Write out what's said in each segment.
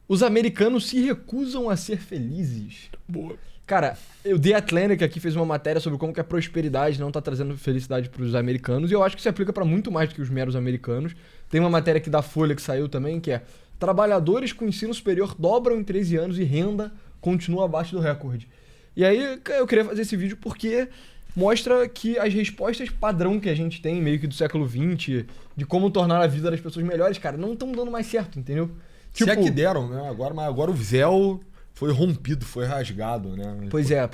Os americanos se recusam a ser felizes. Boa. Cara, o The Atlantic aqui fez uma matéria sobre como que a prosperidade não tá trazendo felicidade pros americanos, e eu acho que se aplica pra muito mais do que os meros americanos. Tem uma matéria aqui da Folha que saiu também, que é: trabalhadores com ensino superior dobram em 13 anos e renda continua abaixo do recorde. E aí eu queria fazer esse vídeo porque mostra que as respostas padrão que a gente tem, meio que do século XX, de como tornar a vida das pessoas melhores, cara, não estão dando mais certo, entendeu? Se é que deram, né? Mas agora o véu foi rompido, foi rasgado, né? Pois é.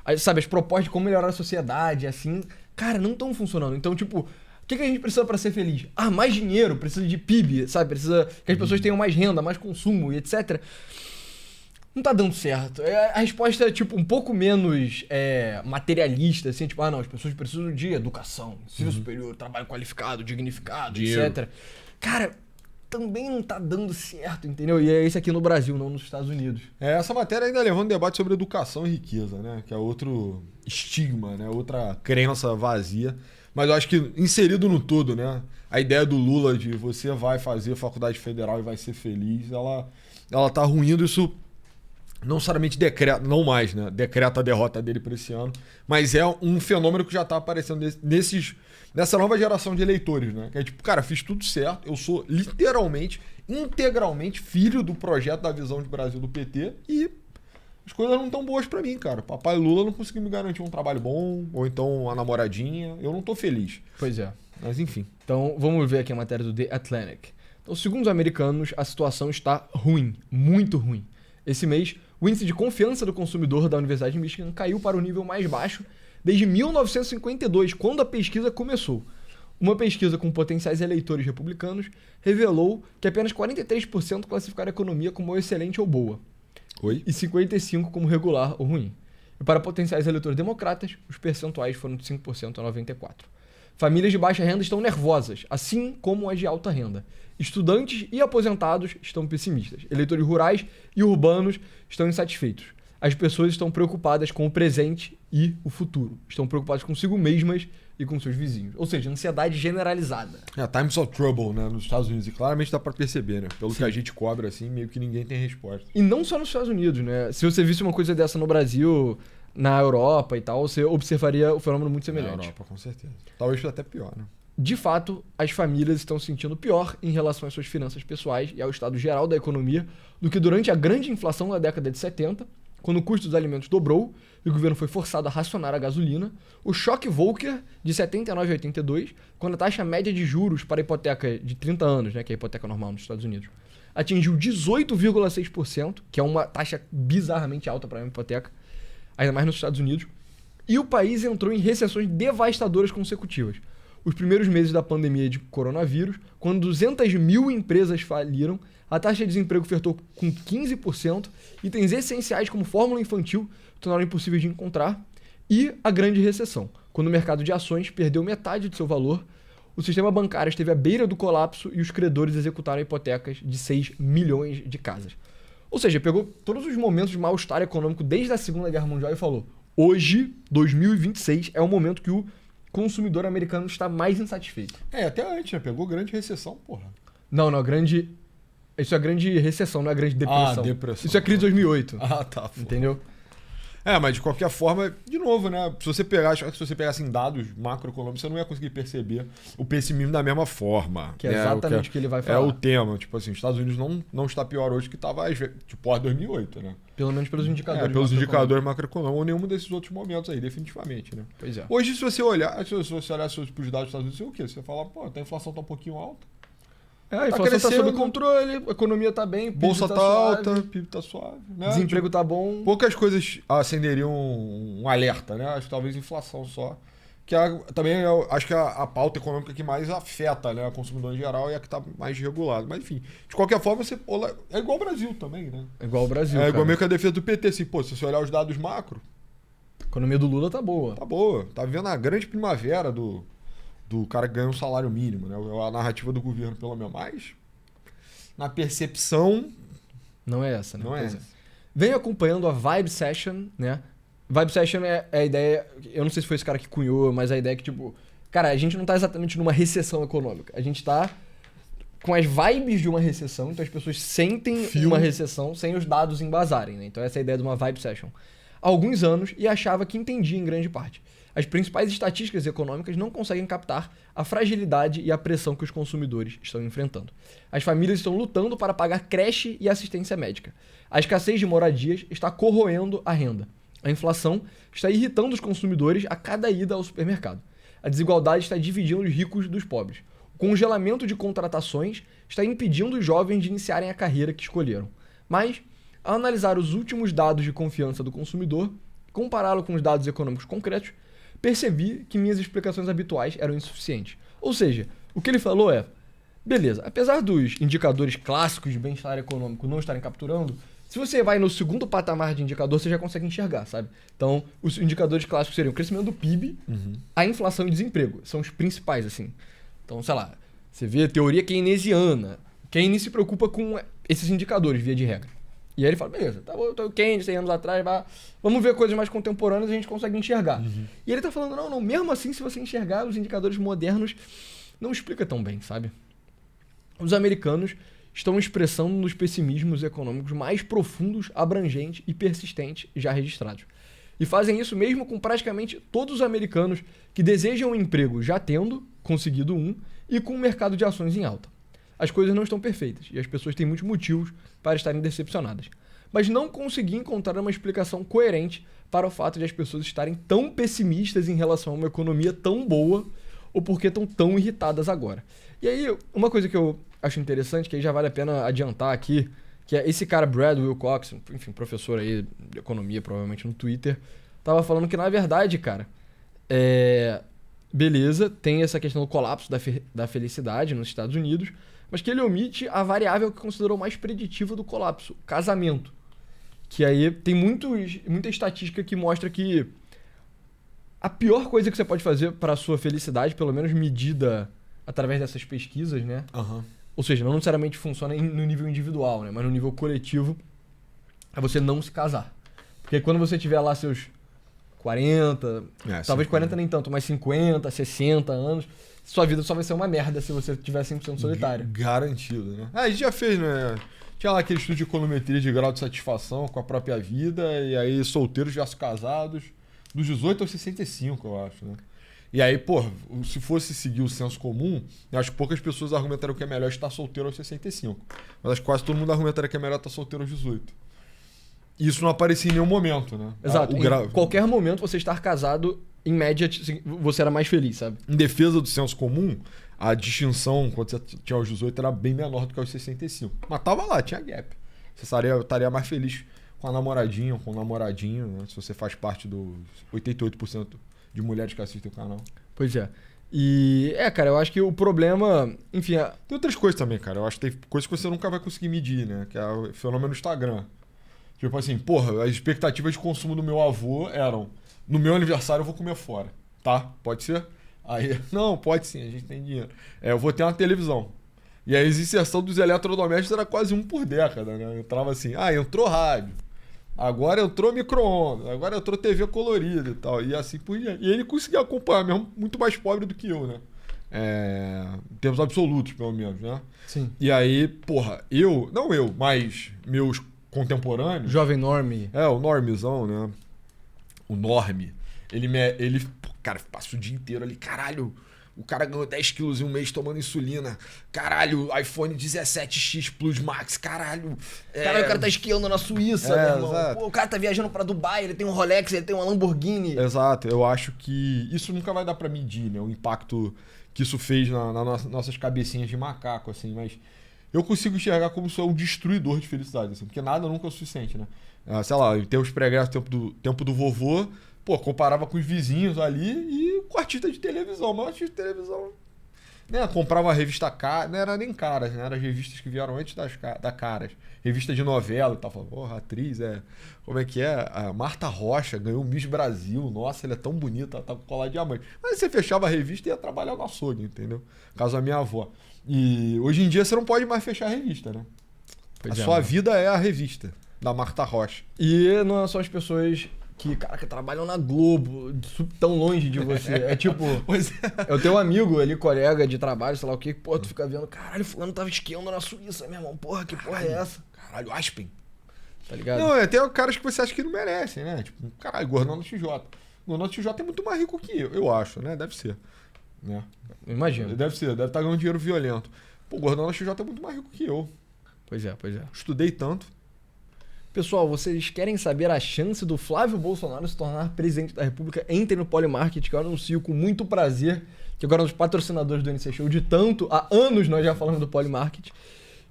Aí, sabe, as propostas de como melhorar a sociedade, assim, cara, não estão funcionando. Então, tipo, o que a gente precisa pra ser feliz? Ah, mais dinheiro, precisa de PIB, sabe? Precisa que as pessoas tenham mais renda, mais consumo e etc. Não tá dando certo. A resposta é, tipo, um pouco menos materialista, assim, tipo, não, as pessoas precisam de educação, ensino superior, trabalho qualificado, dignificado, Dinheiro. etc. Cara, também não tá dando certo, entendeu? E é isso aqui no Brasil, não nos Estados Unidos. Essa matéria ainda levando um debate sobre educação e riqueza, né? Que é outro estigma, né? Outra crença vazia. Mas eu acho que inserido no todo, né? A ideia do Lula de você vai fazer faculdade federal e vai ser feliz, ela tá ruindo isso. Não necessariamente decreta, não mais, né? Decreta a derrota dele para esse ano. Mas é um fenômeno que já tá aparecendo nessa nova geração de eleitores, né? Que é tipo, cara, fiz tudo certo. Eu sou literalmente, integralmente filho do projeto da visão de Brasil do PT e as coisas não estão boas para mim, cara. Papai Lula não conseguiu me garantir um trabalho bom, ou então uma namoradinha. Eu não tô feliz. Pois é. Mas enfim. Então, vamos ver aqui a matéria do The Atlantic. Então, segundo os americanos, a situação está ruim, muito ruim. Esse mês, o índice de confiança do consumidor da Universidade de Michigan caiu para o nível mais baixo desde 1952, quando a pesquisa começou. Uma pesquisa com potenciais eleitores republicanos revelou que apenas 43% classificaram a economia como excelente ou boa, Oi? e 55% como regular ou ruim. E para potenciais eleitores democratas, os percentuais foram de 5% a 94%. Famílias de baixa renda estão nervosas, assim como as de alta renda. Estudantes e aposentados estão pessimistas. Eleitores rurais e urbanos estão insatisfeitos. As pessoas estão preocupadas com o presente e o futuro. Estão preocupadas consigo mesmas e com seus vizinhos. Ou seja, ansiedade generalizada. Times of Trouble, né? Nos Estados Unidos. E claramente dá pra perceber, né? Pelo que a gente cobra, assim, meio que ninguém tem resposta. E não só nos Estados Unidos, né? Se você visse uma coisa dessa no Brasil, na Europa e tal, você observaria o fenômeno muito semelhante. Na Europa, com certeza. Talvez até pior, né? De fato, as famílias estão se sentindo pior em relação às suas finanças pessoais e ao estado geral da economia do que durante a grande inflação da década de 70, quando o custo dos alimentos dobrou e o governo foi forçado a racionar a gasolina, o choque Volcker de 79 a 82, quando a taxa média de juros para a hipoteca de 30 anos, né, que é a hipoteca normal nos Estados Unidos, atingiu 18,6%, que é uma taxa bizarramente alta para uma hipoteca, ainda mais nos Estados Unidos, e o país entrou em recessões devastadoras consecutivas. Os primeiros meses da pandemia de coronavírus, quando 200 mil empresas faliram, a taxa de desemprego flertou com 15%, itens essenciais como fórmula infantil tornaram impossíveis de encontrar, e a grande recessão, quando o mercado de ações perdeu metade de seu valor, o sistema bancário esteve à beira do colapso e os credores executaram hipotecas de 6 milhões de casas. Ou seja, pegou todos os momentos de mal-estar econômico desde a Segunda Guerra Mundial e falou: hoje, 2026, é o momento que o consumidor americano está mais insatisfeito. Até antes, né? Pegou grande recessão, porra. Não, grande... Isso é grande recessão, não é grande depressão. Depressão. Isso é crise de 2008. Tá. Entendeu? Mas de qualquer forma, de novo, né? Se você pegasse em dados macroeconômicos, você não ia conseguir perceber o pessimismo da mesma forma. Que é exatamente o que ele vai falar. É o tema. Tipo assim, os Estados Unidos não está pior hoje que estava pós 2008, né? Pelo menos pelos indicadores. Pelos indicadores macroeconômicos ou nenhum desses outros momentos aí, definitivamente, né? Pois é. Hoje, se você olhar os dados dos Estados Unidos, você o quê? Você fala, a inflação tá um pouquinho alta. A inflação tá sob controle, a economia tá bem, bolsa tá alta, PIB tá suave, né? Desemprego tá bom. Poucas coisas acenderiam um alerta, né? Acho que talvez inflação só. Que também acho que a pauta econômica que mais afeta, né, o consumidor em geral e a que tá mais regulada. Mas enfim, de qualquer forma, é igual o Brasil também, né? É igual o Brasil, igual meio que a defesa do PT. Assim, se você olhar os dados macro... A economia do Lula tá boa. Tá boa. Tá vivendo a grande primavera do cara que ganha um salário mínimo, né? A narrativa do governo, pelo menos, mais na percepção... Não é essa, né? Não é essa. Venho acompanhando a Vibe Session, né? Vibe Session é a ideia... Eu não sei se foi esse cara que cunhou, mas a ideia é que, tipo... Cara, a gente não tá exatamente numa recessão econômica. A gente tá com as vibes de uma recessão, então as pessoas sentem uma recessão sem os dados embasarem, né? Então essa é a ideia de uma vibe session. Há alguns anos e achava que entendia em grande parte. As principais estatísticas econômicas não conseguem captar a fragilidade e a pressão que os consumidores estão enfrentando. As famílias estão lutando para pagar creche e assistência médica. A escassez de moradias está corroendo a renda. A inflação está irritando os consumidores a cada ida ao supermercado. A desigualdade está dividindo os ricos dos pobres. O congelamento de contratações está impedindo os jovens de iniciarem a carreira que escolheram. Mas, ao analisar os últimos dados de confiança do consumidor, compará-lo com os dados econômicos concretos, percebi que minhas explicações habituais eram insuficientes. Ou seja, o que ele falou é, beleza, apesar dos indicadores clássicos de bem-estar econômico não estarem capturando, se você vai no segundo patamar de indicador, você já consegue enxergar, sabe? Então, os indicadores clássicos seriam o crescimento do PIB, a inflação e o desemprego. São os principais, assim. Então, sei lá, você vê a teoria keynesiana. Keynes se preocupa com esses indicadores, via de regra. E aí ele fala, beleza, tá bom, o Keynes 100 anos atrás, vamos ver coisas mais contemporâneas e a gente consegue enxergar. E ele tá falando, não, mesmo assim, se você enxergar os indicadores modernos, não explica tão bem, sabe? Os americanos estão expressando nos pessimismos econômicos mais profundos, abrangentes e persistentes já registrados. E fazem isso mesmo com praticamente todos os americanos que desejam um emprego já tendo conseguido um e com o mercado de ações em alta. As coisas não estão perfeitas e as pessoas têm muitos motivos para estarem decepcionadas. Mas não consegui encontrar uma explicação coerente para o fato de as pessoas estarem tão pessimistas em relação a uma economia tão boa ou porque estão tão irritadas agora. E aí, uma coisa que eu acho interessante, que aí já vale a pena adiantar aqui, que é esse cara Brad Wilcox, enfim, professor aí de economia provavelmente no Twitter, tava falando que na verdade, cara, beleza, tem essa questão do colapso da felicidade nos Estados Unidos, mas que ele omite a variável que considerou mais preditiva do colapso, casamento. Que aí tem muita estatística que mostra que a pior coisa que você pode fazer para a sua felicidade, pelo menos medida através dessas pesquisas, né? Ou seja, não necessariamente funciona no nível individual, né? Mas no nível coletivo, é você não se casar. Porque quando você tiver lá seus 40, talvez 40 nem tanto, mas 50, 60 anos, sua vida só vai ser uma merda se você tiver 100% solitário. Garantido, né? A gente já fez, né? Tinha lá aquele estudo de econometria de grau de satisfação com a própria vida, e aí solteiros versus casados, dos 18 aos 65, eu acho, né? E aí, pô, se fosse seguir o senso comum, eu acho que poucas pessoas argumentariam que é melhor estar solteiro aos 65. Mas acho que quase todo mundo argumentaria que é melhor estar solteiro aos 18. E isso não aparecia em nenhum momento, né? Exato. Em qualquer momento você estar casado, em média, você era mais feliz, sabe? Em defesa do senso comum, a distinção quando você tinha aos 18 era bem menor do que aos 65. Mas tava lá, tinha gap. Você estaria mais feliz com a namoradinha ou com o namoradinho, né? Se você faz parte dos 88% de mulheres que assistem o canal. Pois é. E, cara, eu acho que o problema... Enfim... Tem outras coisas também, cara. Eu acho que tem coisas que você nunca vai conseguir medir, né? Que é o fenômeno do Instagram. Tipo assim, porra, as expectativas de consumo do meu avô eram: no meu aniversário eu vou comer fora, tá? Pode ser? Aí, não, pode sim, a gente tem dinheiro. Eu vou ter uma televisão. E a inserção dos eletrodomésticos era quase um por década, né? Entrava assim, entrou rádio, agora entrou micro-ondas, agora entrou TV colorida e tal, e assim por diante. E ele conseguia acompanhar mesmo, muito mais pobre do que eu, né? Em termos absolutos, pelo menos, né? Sim. E aí, porra, mas meus contemporâneos... Jovem Norme. O normezão, né? O norme. Ele cara, passa o dia inteiro ali, caralho, o cara ganhou 10 quilos em um mês tomando insulina, caralho, iPhone 17X Plus Max, caralho. Caralho, o cara tá esquiando na Suíça, meu irmão. Exato. Pô, o cara tá viajando pra Dubai, ele tem um Rolex, ele tem uma Lamborghini. Exato, eu acho que isso nunca vai dar pra medir, né? O impacto que isso fez nas nossas cabecinhas de macaco, assim, mas... Eu consigo enxergar como isso é um destruidor de felicidade, assim, porque nada nunca é o suficiente, né? Sei lá, em termos pregressos, tempo do vovô, pô, comparava com os vizinhos ali e com artista de televisão. Mas artista de televisão, né? Comprava a revista Caras, não era nem Caras, né? Eram as revistas que vieram antes da Caras. Revista de novela e tal. Falava, porra, a atriz como é que é? A Marta Rocha ganhou o Miss Brasil. Nossa, ela é tão bonita, ela tá com colar de diamante. Mas você fechava a revista e ia trabalhar no açougue, entendeu? No caso da minha avó. E hoje em dia você não pode mais fechar a revista, né? Sua vida é a revista da Marta Rocha. E não são as pessoas que, caraca, trabalham na Globo, tão longe de você. É tipo, Pois é. eu tenho um amigo ali, colega de trabalho, sei lá o que, pô, tu fica vendo, caralho, fulano tava esquiando na Suíça, meu irmão, porra, que porra é essa? Caralho, Aspen. Tá ligado? Não, tem caras que você acha que não merecem, né? Tipo, caralho, Gordão do TJ. Gordão do TJ é muito mais rico que eu acho, né? Deve ser. Né? Imagina. Deve estar ganhando dinheiro violento. Pô, o Gordão do TJ é muito mais rico que eu. Pois é, pois é. Estudei tanto. Pessoal, vocês querem saber a chance do Flávio Bolsonaro se tornar presidente da República? Entrem no Polymarket, que eu anuncio com muito prazer, que agora é um dos patrocinadores do NC Show, de tanto, há anos nós já falamos do Polymarket,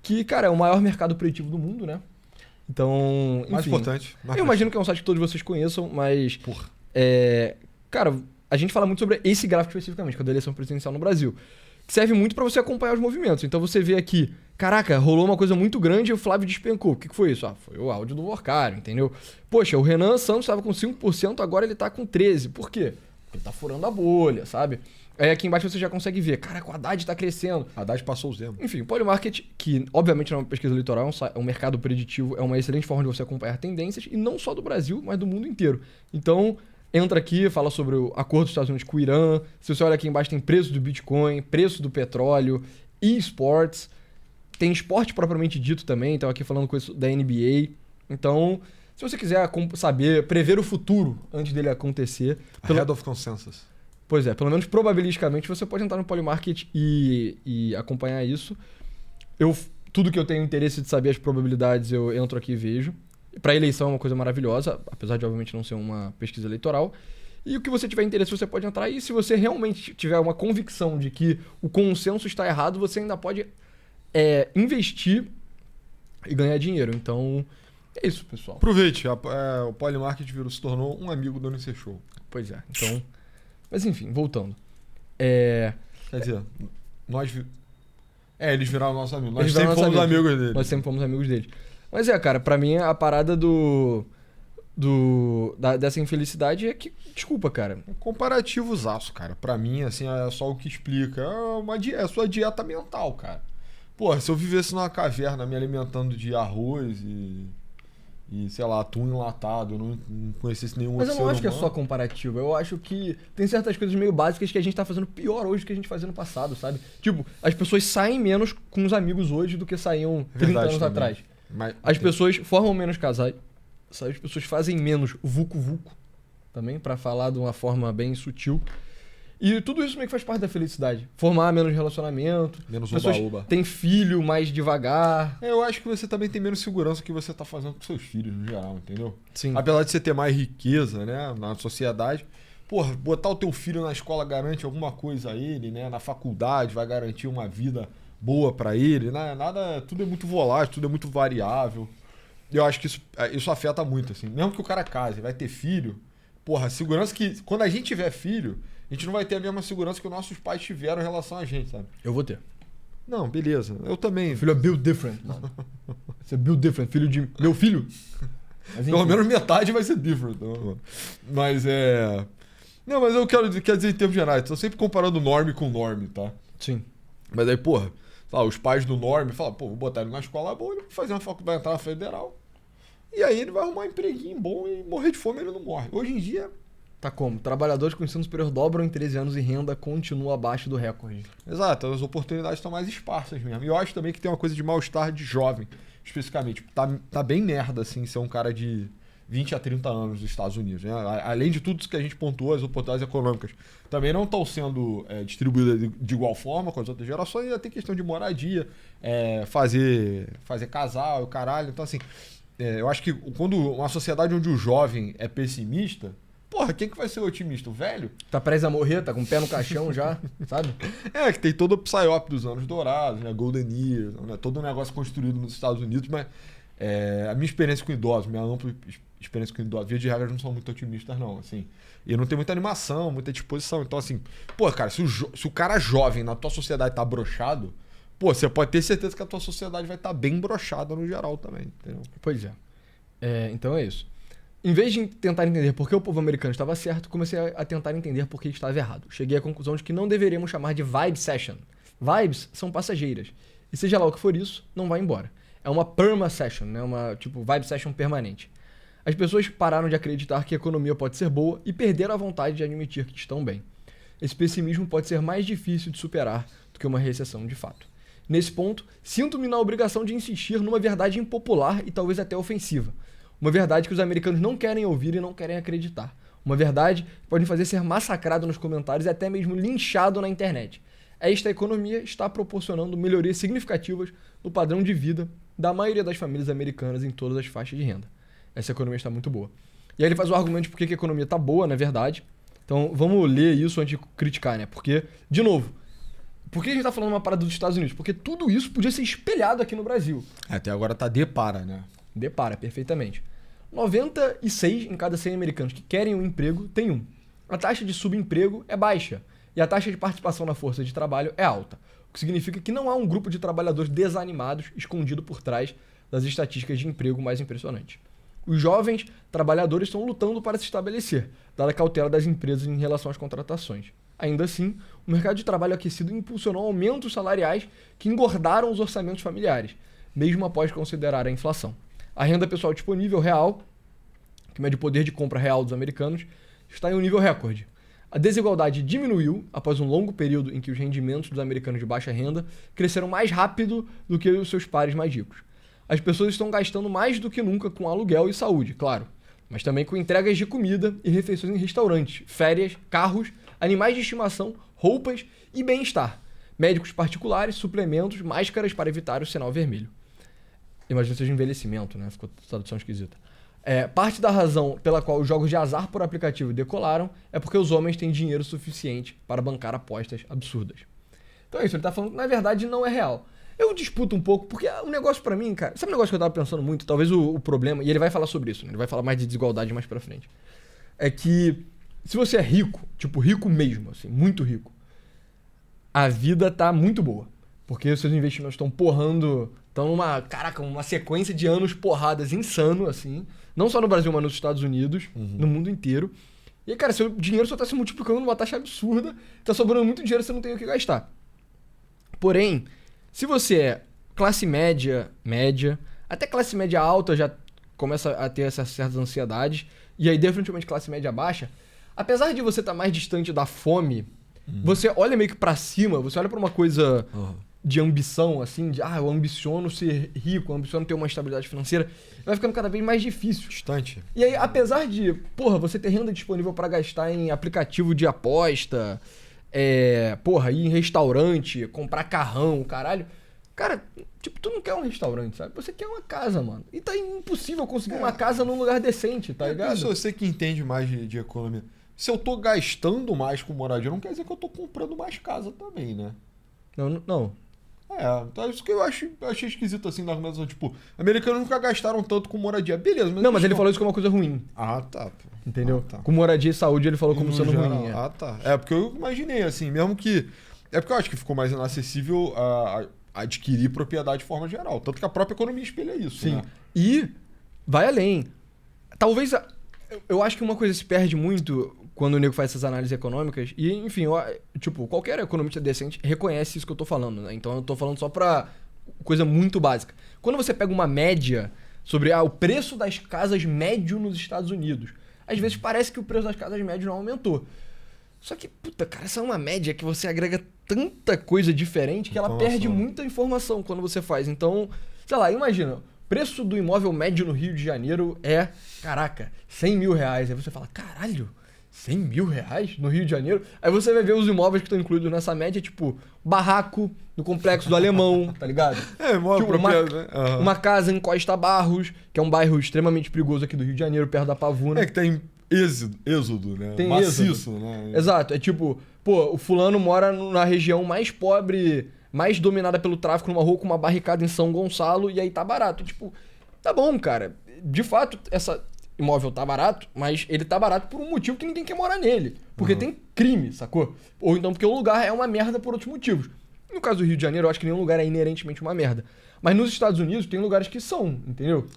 que, cara, é o maior mercado preditivo do mundo, né? Então, enfim, Mais importante. eu imagino que é um site que todos vocês conheçam, mas, Porra. cara, a gente fala muito sobre esse gráfico especificamente, que é da eleição presidencial no Brasil, que serve muito pra você acompanhar os movimentos. Então você vê aqui, caraca, rolou uma coisa muito grande e o Flávio despencou. O que foi isso? Ah, foi o áudio do Vorcário, entendeu? Poxa, o Renan Santos estava com 5%, agora ele tá com 13%. Por quê? Porque ele tá furando a bolha, sabe? Aí aqui embaixo você já consegue ver, caraca, o Haddad tá crescendo. Haddad passou o Zema. Enfim, o Polymarket, que obviamente não é uma pesquisa eleitoral, é um mercado preditivo, é uma excelente forma de você acompanhar tendências, e não só do Brasil, mas do mundo inteiro. Então, entra aqui, fala sobre o acordo dos Estados Unidos com o Irã. Se você olha aqui embaixo, tem preço do Bitcoin, preço do petróleo, esportes, tem esporte propriamente dito também, então aqui falando coisa da NBA. Então, se você quiser saber, prever o futuro antes dele acontecer... Head of Consensus. Pois é, pelo menos probabilisticamente você pode entrar no Polymarket e acompanhar isso. Tudo que eu tenho interesse de saber as probabilidades, eu entro aqui e vejo. Para eleição é uma coisa maravilhosa, apesar de obviamente não ser uma pesquisa eleitoral. E o que você tiver interesse, você pode entrar. E se você realmente tiver uma convicção de que o consenso está errado, você ainda pode investir e ganhar dinheiro. Então, é isso, pessoal. Aproveite, o Polymarket se tornou um amigo do NC Show. Pois é, então... Mas enfim, voltando. Quer dizer, eles viraram nossos amigos. Nós Eles sempre viraram fomos nossos amigos deles. Nós sempre fomos amigos deles. Mas cara, pra mim a parada dessa infelicidade é que... Desculpa, cara. É comparativozaço, cara. Pra mim, assim, é só o que explica. É a sua dieta mental, cara. Pô, se eu vivesse numa caverna me alimentando de arroz e sei lá, atum enlatado, eu não conhecesse nenhum outro Mas eu não acho que é só comparativo. Eu acho que tem certas coisas meio básicas que a gente tá fazendo pior hoje do que a gente fazia no passado, sabe? Tipo, as pessoas saem menos com os amigos hoje do que saíam 30 anos também. atrás. Mas, As pessoas formam menos casais, sabe? As pessoas fazem menos vucu-vucu também, pra falar de uma forma bem sutil. E tudo isso meio que faz parte da felicidade. Formar menos relacionamento. Menos pessoas uba-uba. têm filho mais devagar. eu acho que você também tem menos segurança que você tá fazendo com seus filhos, no geral, entendeu? Sim. Apesar de você ter mais riqueza, né, na sociedade, porra, botar o teu filho na escola garante alguma coisa a ele, né? Na faculdade vai garantir uma vida boa pra ele, né? Nada, tudo é muito volátil, tudo é muito variável. Eu acho que isso afeta muito, assim. Mesmo que o cara case, vai ter filho, porra, a segurança que quando a gente tiver filho, a gente não vai ter a mesma segurança que os nossos pais tiveram em relação a gente, sabe? Eu vou ter. Não, beleza. Eu também. Meu filho é build different, mano. Você é build different, filho de... Meu filho? Mas, Pelo enfim. menos metade vai ser different. Mas Não, mas eu quero dizer em termos gerais. Tô sempre comparando norme com norme, tá? Sim. Mas aí, porra, os pais do norme falam, pô, vou botar ele na escola boa, ele vai fazer uma faculdade, vai entrar na federal. E aí ele vai arrumar um empreguinho bom e morrer de fome ele não morre. Hoje em dia... Tá como? Trabalhadores com ensino superior dobram em 13 anos e renda continua abaixo do recorde. Exato, as oportunidades estão mais esparsas mesmo. E eu acho também que tem uma coisa de mal-estar de jovem, especificamente. Tá bem merda, assim, ser um cara de 20 a 30 anos nos Estados Unidos. Né? Além de tudo isso que a gente pontuou, as oportunidades econômicas também não estão sendo distribuídas de igual forma com as outras gerações. Ainda tem questão de moradia, fazer casal, o caralho. Então, assim, eu acho que quando uma sociedade onde o jovem é pessimista... Porra, quem que vai ser o otimista? O velho? Tá prestes a morrer, tá com o pé no caixão já, sabe? Que tem todo o psyop dos anos dourados, né? Golden Years, né? Todo um negócio construído nos Estados Unidos, mas a minha experiência com idosos, minha ampla experiência com idosos, via de regra, não são muito otimistas, não, assim. E não tem muita animação, muita disposição. Então, assim, pô, cara, se o cara jovem na tua sociedade tá broxado, pô, você pode ter certeza que a tua sociedade vai estar bem broxada no geral também, entendeu? Pois é. Então é isso. Em vez de tentar entender por que o povo americano estava certo, comecei a tentar entender por que estava errado. Cheguei à conclusão de que não deveríamos chamar de vibe session. Vibes são passageiras. E seja lá o que for isso, não vai embora. É uma perma session, né? Uma tipo vibe session permanente. As pessoas pararam de acreditar que a economia pode ser boa e perderam a vontade de admitir que estão bem. Esse pessimismo pode ser mais difícil de superar do que uma recessão de fato. Nesse ponto, sinto-me na obrigação de insistir numa verdade impopular e talvez até ofensiva. Uma verdade que os americanos não querem ouvir e não querem acreditar. Uma verdade que pode fazer ser massacrado nos comentários e até mesmo linchado na internet. Esta economia está proporcionando melhorias significativas no padrão de vida da maioria das famílias americanas em todas as faixas de renda. Essa economia está muito boa. E aí ele faz o argumento de por que a economia está boa, na verdade. Então vamos ler isso antes de criticar, né? Porque, de novo, por que a gente está falando uma parada dos Estados Unidos? Porque tudo isso podia ser espelhado aqui no Brasil. Até agora tá depara, né? Depara, perfeitamente. 96 em cada 100 americanos que querem um emprego tem um. A taxa de subemprego é baixa e a taxa de participação na força de trabalho é alta, o que significa que não há um grupo de trabalhadores desanimados escondido por trás das estatísticas de emprego mais impressionantes. Os jovens trabalhadores estão lutando para se estabelecer, dada a cautela das empresas em relação às contratações. Ainda assim, o mercado de trabalho aquecido impulsionou aumentos salariais que engordaram os orçamentos familiares, mesmo após considerar a inflação. A renda pessoal disponível real, que mede o poder de compra real dos americanos, está em um nível recorde. A desigualdade diminuiu após um longo período em que os rendimentos dos americanos de baixa renda cresceram mais rápido do que os seus pares mais ricos. As pessoas estão gastando mais do que nunca com aluguel e saúde, claro, mas também com entregas de comida e refeições em restaurantes, férias, carros, animais de estimação, roupas e bem-estar, médicos particulares, suplementos, máscaras para evitar o sinal vermelho. Imagina seja envelhecimento, né? Ficou tradução esquisita. Parte da razão pela qual os jogos de azar por aplicativo decolaram é porque os homens têm dinheiro suficiente para bancar apostas absurdas. Então é isso, ele tá falando que na verdade não é real. Eu disputo um pouco, porque o negócio pra mim, cara... Sabe um negócio que eu tava pensando muito? Talvez o problema... E ele vai falar sobre isso, né? Ele vai falar mais de desigualdade mais pra frente. É que se você é rico, tipo rico mesmo, assim, muito rico, a vida tá muito boa. Porque os seus investimentos estão porrando... Estão uma sequência de anos porradas insano, assim. Não só no Brasil, mas nos Estados Unidos, no mundo inteiro. E, cara, seu dinheiro só tá se multiplicando numa taxa absurda. Tá sobrando muito dinheiro, você não tem o que gastar. Porém... Se você é classe média, até classe média alta já começa a ter essas certas ansiedades, e aí definitivamente classe média baixa, apesar de você estar mais distante da fome, você olha meio que pra cima, você olha pra uma coisa de ambição, assim, de eu ambiciono ser rico, eu ambiciono ter uma estabilidade financeira, vai ficando cada vez mais difícil. Distante. E aí, apesar de, você ter renda disponível pra gastar em aplicativo de aposta... ir em restaurante, comprar carrão, caralho. Cara, tipo, tu não quer um restaurante, sabe? Você quer uma casa, mano. E tá impossível conseguir uma casa num lugar decente, tá ligado? Você que entende mais de economia. Se eu tô gastando mais com moradia, não quer dizer que eu tô comprando mais casa também, né? Não. Então é isso que eu achei esquisito assim na argumentação. Tipo, americanos nunca gastaram tanto com moradia. Beleza, mas... Não, mas ele falou isso como uma coisa ruim. Tá. Entendeu? Tá. Com moradia e saúde ele falou como sendo ruim. Tá. Porque eu imaginei, assim, mesmo que... É porque eu acho que ficou mais inacessível a adquirir propriedade de forma geral. Tanto que a própria economia espelha isso, Sim. Né? E vai além. Talvez... Eu acho que uma coisa se perde muito quando o nego faz essas análises econômicas. E, enfim, qualquer economista decente reconhece isso que eu tô falando, né? Então eu tô falando só pra coisa muito básica. Quando você pega uma média sobre o preço das casas médio nos Estados Unidos, às vezes parece que o preço das casas médio não aumentou. Só que, cara, essa é uma média que você agrega tanta coisa diferente que ela perde muita informação quando você faz. Então, sei lá, imagina, preço do imóvel médio no Rio de Janeiro é, 100 mil reais. Aí você fala, caralho, 100 mil reais no Rio de Janeiro? Aí você vai ver os imóveis que estão incluídos nessa média, tipo, barraco no Complexo do Alemão, tá ligado? Uma casa em Costa Barros, que é um bairro extremamente perigoso aqui do Rio de Janeiro, perto da Pavuna. Que tem êxodo, né? Tem maciço, êxodo. Né? Exato, é tipo, o fulano mora na região mais pobre, mais dominada pelo tráfico, numa rua com uma barricada em São Gonçalo, e aí tá barato. Tipo, tá bom, cara. De fato, essa imóvel tá barato, mas ele tá barato por um motivo que ninguém quer morar nele. Porque tem crime, sacou? Ou então porque o lugar é uma merda por outros motivos. No caso do Rio de Janeiro, eu acho que nenhum lugar é inerentemente uma merda. Mas nos Estados Unidos tem lugares que são, entendeu?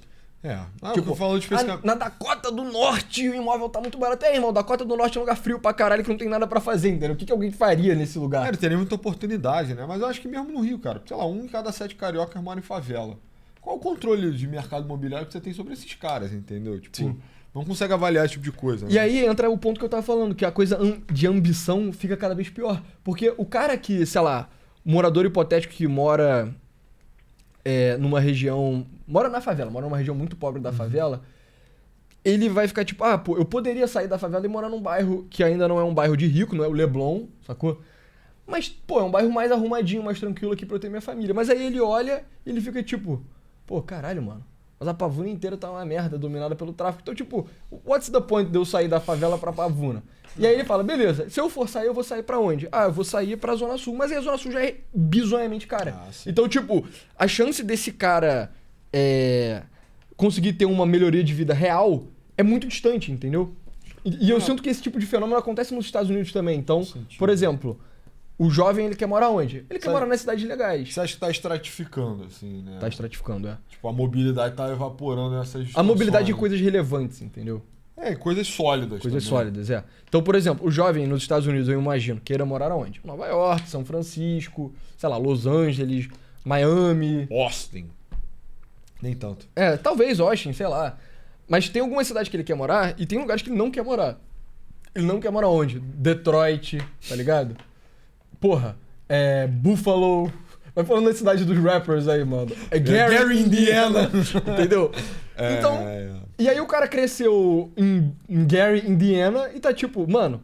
Tipo, falou de na Dakota do Norte o imóvel tá muito barato. Irmão, Dakota do Norte é um lugar frio pra caralho que não tem nada pra fazer, entendeu? O que alguém faria nesse lugar? Teria muita oportunidade, né? Mas eu acho que mesmo no Rio, cara, sei lá, 1 em cada 7 cariocas mora em favela. qual o controle de mercado imobiliário que você tem sobre esses caras, entendeu? Tipo, Sim. não consegue avaliar esse tipo de coisa. Né? E aí entra o ponto que eu tava falando, que a coisa de ambição fica cada vez pior. Porque o cara que, sei lá, morador hipotético que mora numa região... Mora na favela, mora numa região muito pobre da favela, ele vai ficar tipo, pô, eu poderia sair da favela e morar num bairro que ainda não é um bairro de rico, não é o Leblon, sacou? Mas, pô, é um bairro mais arrumadinho, mais tranquilo aqui pra eu ter minha família. Mas aí ele olha e ele fica tipo, pô, caralho, mano. Mas a Pavuna inteira tá uma merda, dominada pelo tráfico. Então, tipo, what's the point de eu sair da favela pra Pavuna? E aí ele fala, beleza, se eu for sair, eu vou sair pra onde? Eu vou sair pra Zona Sul. Mas aí a Zona Sul já é bizonhamente cara. Então, tipo, a chance desse cara conseguir ter uma melhoria de vida real é muito distante, entendeu? E eu sinto que esse tipo de fenômeno acontece nos Estados Unidos também. Então, por exemplo... O jovem, ele quer morar onde? Ele quer morar nas cidades legais. Você acha que tá estratificando, assim, né? Tá estratificando, Tipo, a mobilidade tá evaporando essas A mobilidade de coisas relevantes, entendeu? Coisas sólidas. Coisas sólidas, Então, por exemplo, o jovem nos Estados Unidos, eu imagino, queira morar onde? Nova York, São Francisco, sei lá, Los Angeles, Miami. Austin. Nem tanto. Talvez Austin, sei lá. Mas tem algumas cidades que ele quer morar e tem lugares que ele não quer morar. Ele não quer morar onde? Detroit, tá ligado? Porra, Buffalo. Vai falando da cidade dos rappers aí, mano. Gary, Indiana. Entendeu? Então. E aí o cara cresceu em Gary, Indiana e tá tipo, mano,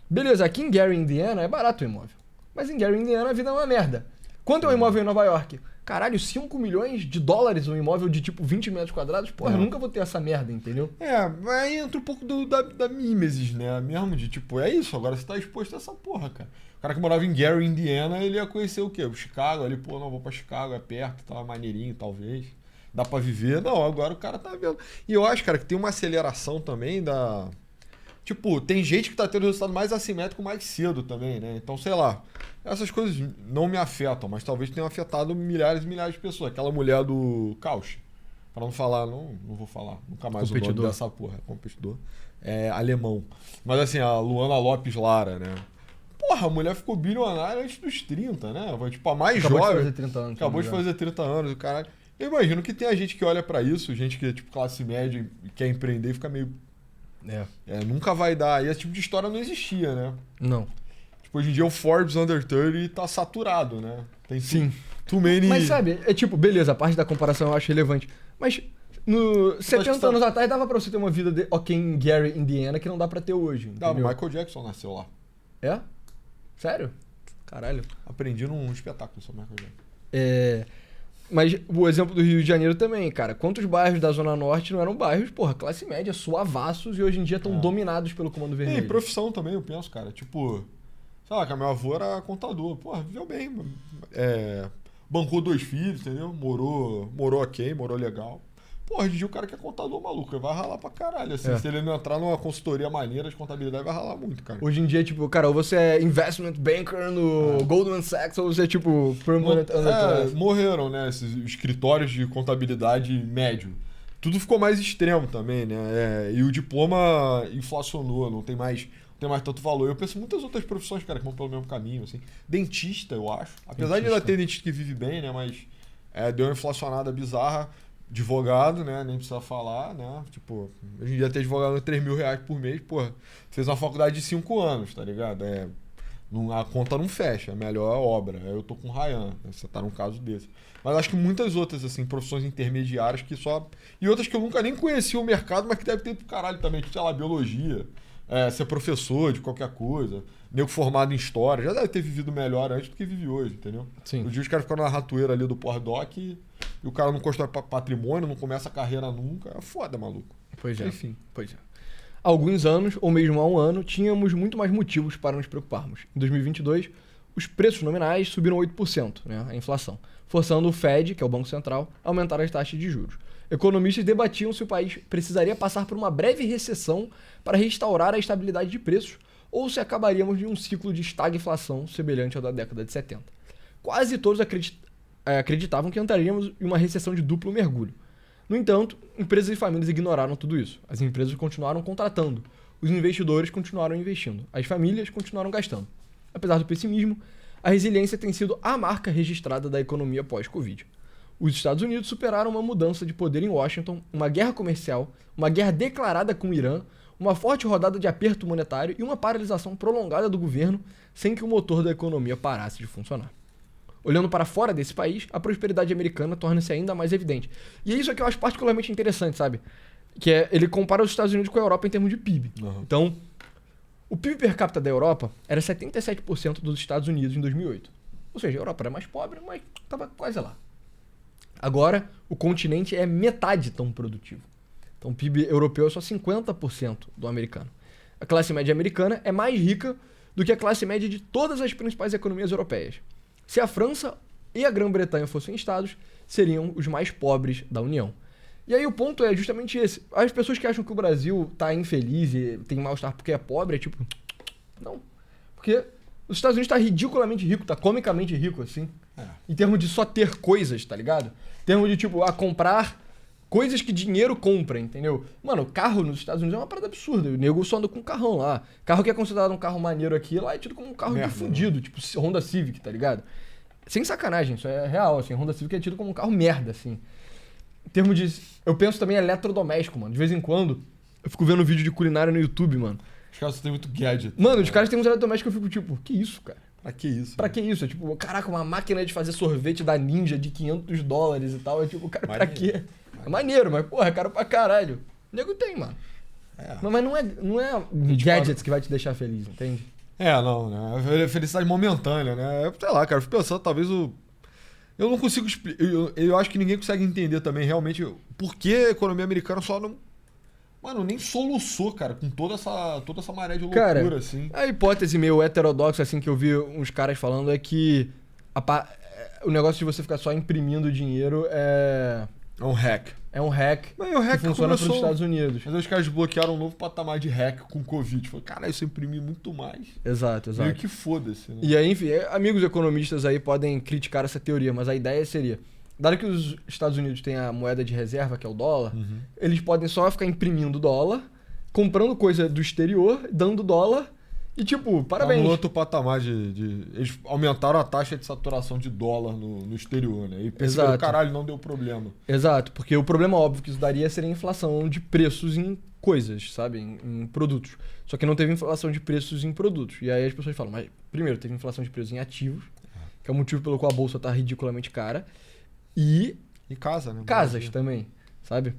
beleza, aqui em Gary, Indiana é barato o imóvel. Mas em Gary, Indiana a vida é uma merda. Quanto é um imóvel em Nova York? Caralho, 5 milhões de dólares um imóvel de tipo 20 metros quadrados? Porra, eu nunca vou ter essa merda, entendeu? Aí entra um pouco da mimesis, né? Mesmo de tipo, é isso, agora você tá exposto a essa porra, cara. O cara que morava em Gary, Indiana, ele ia conhecer o quê? O Chicago, ali, pô, não, vou pra Chicago, é perto, tá maneirinho, talvez. Dá pra viver. Não, agora o cara tá vendo. E eu acho, cara, que tem uma aceleração também da... Tipo, tem gente que tá tendo resultado mais assimétrico mais cedo também, né? Então, sei lá, essas coisas não me afetam, mas talvez tenham afetado milhares e milhares de pessoas. Aquela mulher do Couch, pra não falar, não vou falar nunca mais o nome dessa porra, competidor. Alemão. Mas assim, a Luana Lopes Lara, né? Porra, a mulher ficou bilionária antes dos 30, né? Foi tipo a mais jovem. Acabou de fazer 30 anos. Acabou de fazer 30 anos, o caralho. Eu imagino que tem a gente que olha pra isso, gente que é tipo classe média e quer empreender e fica meio... nunca vai dar. E esse tipo de história não existia, né? Não. Tipo, hoje em dia o Forbes Under 30 tá saturado, né? Tem Sim. Too many... Mas sabe, tipo, beleza, a parte da comparação eu acho relevante. Mas 70 anos atrás dava pra você ter uma vida em Gary, Indiana, que não dá pra ter hoje. Dá, o Michael Jackson nasceu lá. É? Sério? Caralho. Aprendi num espetáculo sobre Michael Jackson. Mas o exemplo do Rio de Janeiro também, cara. Quantos bairros da Zona Norte não eram bairros, porra, classe média, suavassos e hoje em dia estão dominados pelo Comando Vermelho? E profissão também, eu penso, cara. Tipo, sei lá, que a meu avô era contador. Porra, viveu bem. Bancou 2 filhos, entendeu? Morou ok, morou legal. Porra, hoje em dia o cara que é contador, maluco, ele vai ralar pra caralho. Assim, se ele não entrar numa consultoria maneira de contabilidade, vai ralar muito, cara. Hoje em dia, tipo, cara, ou você é investment banker no Goldman Sachs, ou você é, tipo, permanent underclass. Morreram, né, esses escritórios de contabilidade médio. Tudo ficou mais extremo também, né? E o diploma inflacionou, não tem mais tanto valor. Eu penso em muitas outras profissões, cara, que vão pelo mesmo caminho, assim. Dentista, eu acho. Apesar de ainda ter dentista que vive bem, né, mas deu uma inflacionada bizarra. Advogado, né? Nem precisa falar, né? Tipo, hoje em dia ter advogado é 3 mil reais por mês, porra, fez uma faculdade de 5 anos, tá ligado? A conta não fecha, é a melhor obra. Eu tô com o Ryan, né? Você tá num caso desse. Mas acho que muitas outras, assim, profissões intermediárias que só... E outras que eu nunca nem conhecia o mercado, mas que deve ter pro caralho também, tipo, sei lá, biologia, ser professor de qualquer coisa, nego formado em história, já deve ter vivido melhor antes do que vive hoje, entendeu? Sim. O dia os caras ficaram na ratoeira ali do pós-doc e o cara não constrói patrimônio, não começa a carreira nunca. É foda, maluco. Pois é. Enfim. Pois é. Há alguns anos, ou mesmo há um ano, tínhamos muito mais motivos para nos preocuparmos. Em 2022, os preços nominais subiram 8%, né, a inflação, forçando o Fed, que é o Banco Central, a aumentar as taxas de juros. Economistas debatiam se o país precisaria passar por uma breve recessão para restaurar a estabilidade de preços ou se acabaríamos de um ciclo de estagflação semelhante ao da década de 70. Quase todos acreditavam que entraríamos em uma recessão de duplo mergulho. No entanto, empresas e famílias ignoraram tudo isso. As empresas continuaram contratando, os investidores continuaram investindo, as famílias continuaram gastando. Apesar do pessimismo, a resiliência tem sido a marca registrada da economia pós-Covid. Os Estados Unidos superaram uma mudança de poder em Washington, uma guerra comercial, uma guerra declarada com o Irã, uma forte rodada de aperto monetário e uma paralisação prolongada do governo sem que o motor da economia parasse de funcionar. Olhando para fora desse país, a prosperidade americana torna-se ainda mais evidente. E é isso que eu acho particularmente interessante, sabe? Que é, ele compara os Estados Unidos com a Europa em termos de PIB. Uhum. Então, o PIB per capita da Europa era 77% dos Estados Unidos em 2008. Ou seja, a Europa era mais pobre, mas estava quase lá. Agora, o continente é metade tão produtivo. Então, o PIB europeu é só 50% do americano. A classe média americana é mais rica do que a classe média de todas as principais economias europeias. Se a França e a Grã-Bretanha fossem estados, seriam os mais pobres da União. E aí o ponto é justamente esse. As pessoas que acham que o Brasil tá infeliz e tem mal-estar porque é pobre, é tipo... Não. Porque os Estados Unidos tá ridiculamente rico, tá comicamente rico, assim. Em termos de só ter coisas, tá ligado? Em termos de, tipo, comprar coisas que dinheiro compra, entendeu? Mano, carro nos Estados Unidos é uma parada absurda. O nego só anda com um carrão lá. Carro que é considerado um carro maneiro aqui, lá é tido como um carro de fudido, tipo Honda Civic, tá ligado? Sem sacanagem, isso é real, assim. Honda Civic é tido como um carro merda, assim. Em termos de... Eu penso também em eletrodoméstico, mano. De vez em quando, eu fico vendo vídeo de culinária no YouTube, mano. Os caras têm muito gadget. Mano, os caras têm uns eletrodomésticos que eu fico tipo, que isso, cara? Pra que isso? Pra que isso? É tipo, caraca, uma máquina de fazer sorvete da Ninja de $500 e tal. É tipo, cara, pra quê? É maneiro, mas, porra, é caro pra caralho. O nego tem, mano. Mas não é gadgets que vai te deixar feliz, entende? Não, né? Felicidade momentânea, né? Sei lá, cara, eu fico pensando, talvez o... Eu não consigo explicar. Eu acho que ninguém consegue entender também realmente por que a economia americana só não. Mano, nem soluçou, cara, com toda essa maré de loucura, cara, assim. A hipótese meio heterodoxa, assim, que eu vi uns caras falando é que o negócio de você ficar só imprimindo dinheiro é. É um hack. É um hack, Mas o hack que funciona para os Estados Unidos. Mas os caras desbloquearam um novo patamar de hack com o Covid. Falei, cara, isso eu imprimi muito mais. Exato. Meio que foda-se, né? E aí, enfim, amigos economistas aí podem criticar essa teoria, mas a ideia seria, dado que os Estados Unidos têm a moeda de reserva, que é o dólar, eles podem só ficar imprimindo dólar, comprando coisa do exterior, dando dólar, e tipo, parabéns. Um outro patamar Eles aumentaram a taxa de saturação de dólar no exterior, né? E perceberam, caralho, não deu problema. Exato, porque o problema óbvio que isso daria seria a inflação de preços em coisas, sabe? Em produtos. Só que não teve inflação de preços em produtos. E aí as pessoas falam, mas primeiro teve inflação de preços em ativos, que é o motivo pelo qual a bolsa tá ridiculamente cara. E casa, né? Casas também, sabe?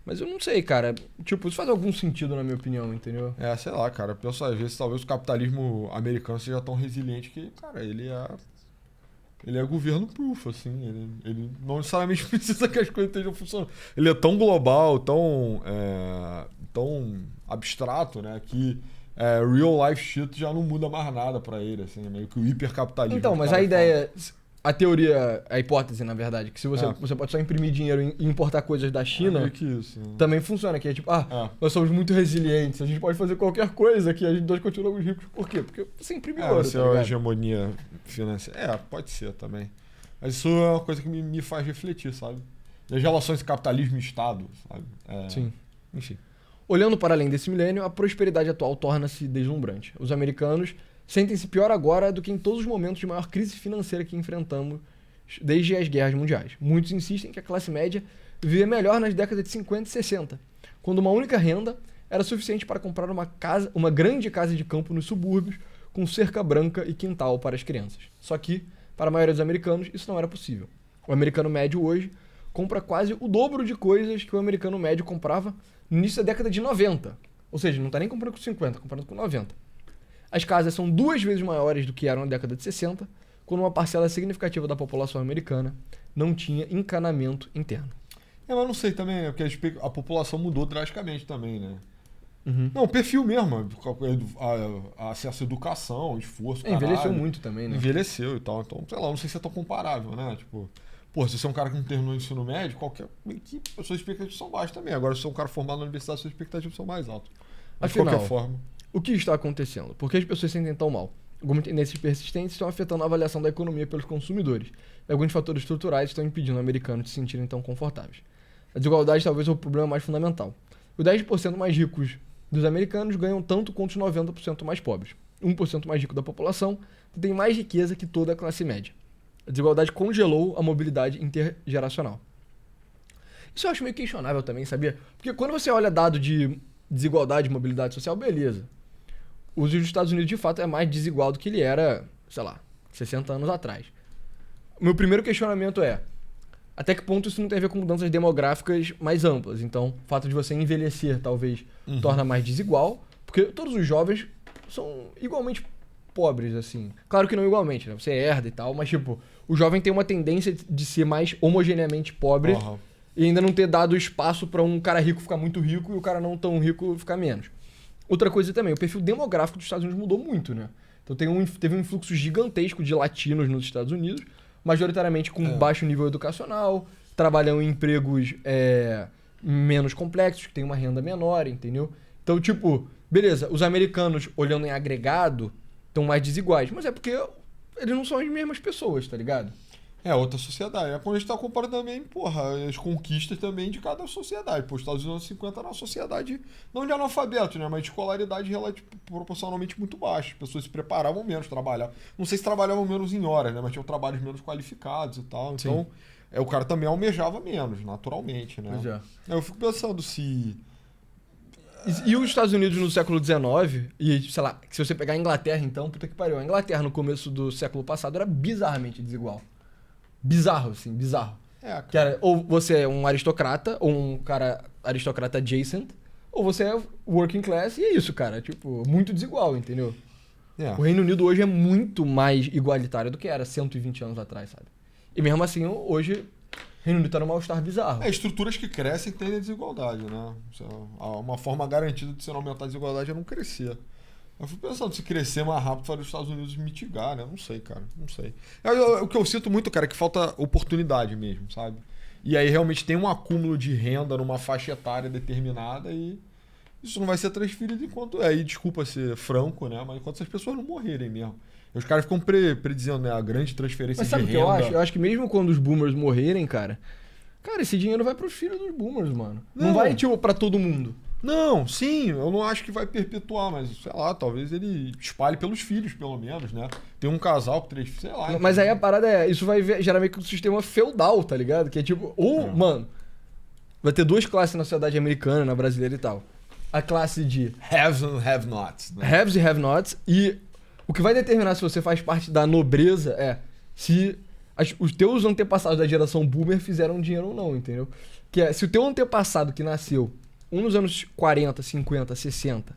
Mas eu não sei, cara. Tipo, isso faz algum sentido na minha opinião, entendeu? Sei lá, cara. Penso às vezes, talvez o capitalismo americano seja tão resiliente que, cara, ele é governo-proof, assim. Ele não necessariamente precisa que as coisas estejam funcionando. Ele é tão global, tão abstrato, né? Que real life shit já não muda mais nada pra ele, assim. Meio que o hipercapitalismo. Então, mas a ideia... A teoria, a hipótese, na verdade, que se você pode só imprimir dinheiro e importar coisas da China, que isso, né? Também funciona, que é tipo, nós somos muito resilientes, a gente pode fazer qualquer coisa aqui, a gente dois continuamos ricos. Por quê? Porque você imprime ouro, você é uma hegemonia financeira. Pode ser também. Mas isso é uma coisa que me faz refletir, sabe? E as relações de capitalismo e Estado, sabe? Sim. Enfim. Olhando para além desse milênio, a prosperidade atual torna-se deslumbrante. Os americanos sentem-se pior agora do que em todos os momentos de maior crise financeira que enfrentamos desde as guerras mundiais. Muitos insistem que a classe média vivia melhor nas décadas de 50 e 60, quando uma única renda era suficiente para comprar uma grande casa de campo nos subúrbios, com cerca branca e quintal para as crianças. Só que, para a maioria dos americanos, isso não era possível. O americano médio hoje compra quase o dobro de coisas que o americano médio comprava no início da década de 90. Ou seja, não está nem comprando com 50, está comprando com 90. As casas são 2 vezes maiores do que eram na década de 60, quando uma parcela significativa da população americana não tinha encanamento interno. Mas não sei também, né? Porque a população mudou drasticamente também, né? Não, o perfil mesmo, acesso à educação, esforço, envelheceu muito também, né? Envelheceu e tal, então, sei lá, não sei se é tão comparável, né? Tipo, se você é um cara que não terminou o ensino médio, suas expectativas são baixas também. Agora, se você é um cara formado na universidade, suas expectativas são mais altas. Mas, afinal, de qualquer forma... O que está acontecendo? Por que as pessoas se sentem tão mal? Algumas tendências persistentes estão afetando a avaliação da economia pelos consumidores. E alguns fatores estruturais estão impedindo os americanos de se sentirem tão confortáveis. A desigualdade talvez é o problema mais fundamental. Os 10% mais ricos dos americanos ganham tanto quanto os 90% mais pobres. 1% mais rico da população tem mais riqueza que toda a classe média. A desigualdade congelou a mobilidade intergeracional. Isso eu acho meio questionável também, sabia? Porque quando você olha dado de desigualdade e mobilidade social, beleza. O uso dos Estados Unidos, de fato, é mais desigual do que ele era, sei lá, 60 anos atrás. O meu primeiro questionamento é, até que ponto isso não tem a ver com mudanças demográficas mais amplas? Então, o fato de você envelhecer, talvez, torna mais desigual, porque todos os jovens são igualmente pobres, assim. Claro que não igualmente, né? Você herda e tal, mas, tipo, o jovem tem uma tendência de ser mais homogeneamente pobre e ainda não ter dado espaço pra um cara rico ficar muito rico e o cara não tão rico ficar menos. Outra coisa também, o perfil demográfico dos Estados Unidos mudou muito, né? Então teve um influxo gigantesco de latinos nos Estados Unidos, majoritariamente com baixo nível educacional, trabalham em empregos menos complexos, que tem uma renda menor, entendeu? Então, tipo, beleza, os americanos, olhando em agregado, estão mais desiguais, mas é porque eles não são as mesmas pessoas, tá ligado? É outra sociedade. É quando a gente tá comparando também, porra, as conquistas também de cada sociedade. Pô, os Estados Unidos 50 era uma sociedade, não de analfabeto, né? Mas de escolaridade proporcionalmente muito baixa. As pessoas se preparavam menos, trabalhavam. Não sei se trabalhavam menos em horas, né? Mas tinham trabalhos menos qualificados e tal. Então, o cara também almejava menos, naturalmente, né? Pois é. Eu fico pensando se... E os Estados Unidos no século XIX, e sei lá, se você pegar a Inglaterra então, puta que pariu. A Inglaterra no começo do século passado era bizarramente desigual. Bizarro, assim, bizarro. Que era, ou você é um aristocrata, ou um cara aristocrata adjacent, ou você é working class, e é isso, cara. Tipo, muito desigual, entendeu? O Reino Unido hoje é muito mais igualitário do que era 120 anos atrás, sabe? E mesmo assim, hoje, o Reino Unido tá num mal-estar bizarro. Estruturas que crescem tendem a desigualdade, né? Uma forma garantida de você não aumentar a desigualdade é não crescer. Eu fico pensando se crescer mais rápido para os Estados Unidos mitigar, né? Não sei, cara. Não sei. O que eu sinto muito, cara, é que falta oportunidade mesmo, sabe? E aí realmente tem um acúmulo de renda numa faixa etária determinada e isso não vai ser transferido enquanto... Aí, desculpa ser franco, né? Mas enquanto essas pessoas não morrerem mesmo. E os caras ficam predizendo, né? A grande transferência de renda. Mas sabe o que eu acho? Eu acho que mesmo quando os boomers morrerem, cara, esse dinheiro vai pros filhos dos boomers, mano. Não vai, tipo, pra todo mundo. Não, sim, eu não acho que vai perpetuar, mas sei lá, talvez ele espalhe pelos filhos, pelo menos, né? Tem um casal com 3 filhos, sei lá. Mas aí a parada isso vai gerar meio que um sistema feudal, tá ligado? Que é tipo, mano, vai ter 2 classes na sociedade americana, na brasileira e tal. A classe de haves and have-nots, né? Haves e have-nots, e o que vai determinar se você faz parte da nobreza é se os teus antepassados da geração boomer fizeram dinheiro ou não, entendeu? Que é, se o teu antepassado que nasceu nos anos 40, 50, 60,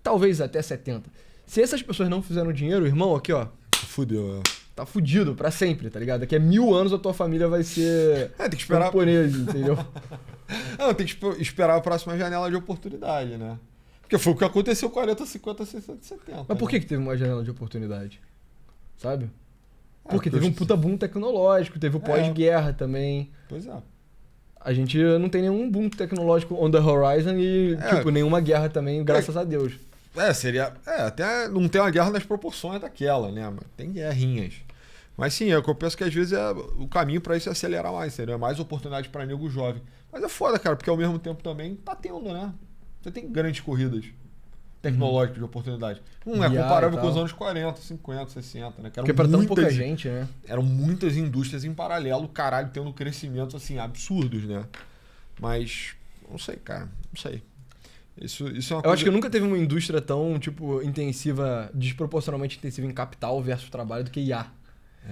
talvez até 70. Se essas pessoas não fizeram dinheiro, irmão, aqui, ó. Fudeu, Tá fudido pra sempre, tá ligado? Daqui a 1000 anos a tua família vai ser tem que esperar camponês, entendeu? Não, tem que esperar a próxima janela de oportunidade, né? Porque foi o que aconteceu 40, 50, 60, 70. Mas por que teve uma janela de oportunidade? Sabe? Porque porque teve um puta boom tecnológico, teve o pós-guerra também. Pois é. A gente não tem nenhum boom tecnológico on the horizon e, tipo, nenhuma guerra também, graças a Deus. Seria... até não tem uma guerra nas proporções daquela, né? Mas tem guerrinhas. Mas sim, eu penso que às vezes o caminho pra isso é acelerar mais, seria mais oportunidade pra nego jovem. Mas é foda, cara, porque ao mesmo tempo também tá tendo, né? Você tem grandes corridas tecnológicas de oportunidade. Não é comparável com os anos 40, 50, 60, né? Porque pra tão pouca gente, né? Eram muitas indústrias em paralelo, caralho, tendo crescimentos, assim, absurdos, né? Mas, não sei, cara, não sei. Isso é uma coisa... Eu acho que nunca teve uma indústria tão, tipo, intensiva, desproporcionalmente intensiva em capital versus trabalho do que IA.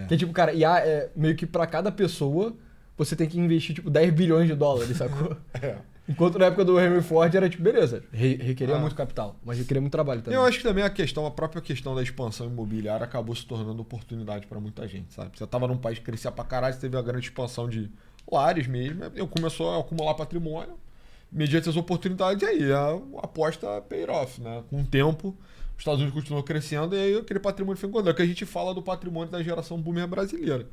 Que, tipo, cara, IA é meio que pra cada pessoa você tem que investir, tipo, 10 bilhões de dólares, sacou? Enquanto na época do Henry Ford era tipo, beleza, requeria muito capital, mas requeria muito trabalho também. Eu acho que também a própria questão da expansão imobiliária acabou se tornando oportunidade pra muita gente, sabe? Você tava num país que crescia pra caralho, você teve uma grande expansão de lares mesmo, começou a acumular patrimônio, mediante as oportunidades, e aí a aposta paid off, né? Com o tempo, os Estados Unidos continuou crescendo e aí aquele patrimônio foi encontrado. É que a gente fala do patrimônio da geração boomer brasileira.